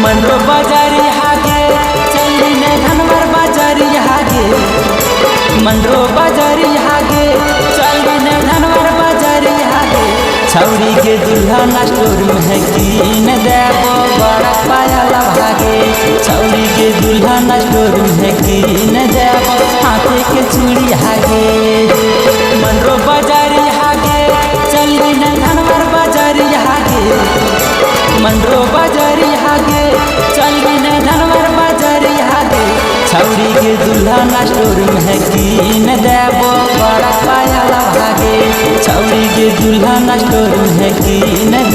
मंडो बाजारी हागे चली ने धनवर बाजारी हागे मंडो बाजारी हागे चली ने धनवर बाजारी हागे छौरी के दुल्हन स्टोर में कीन देबो बड़ा पाया भागे छौरी के दुल्हन स्टोर में कीन देबो हाथे के चूड़ी हागे मंडो बाजारी हागे चली ने धनवर बाजारी हागे मंडो बाजारी हागे चली ने धनवर बाजारी हागे छौरी के दुल्हन स्टोर में कीन देबो बड़ा पाया भागे छौरी के दुल्हन स्टोर में कीन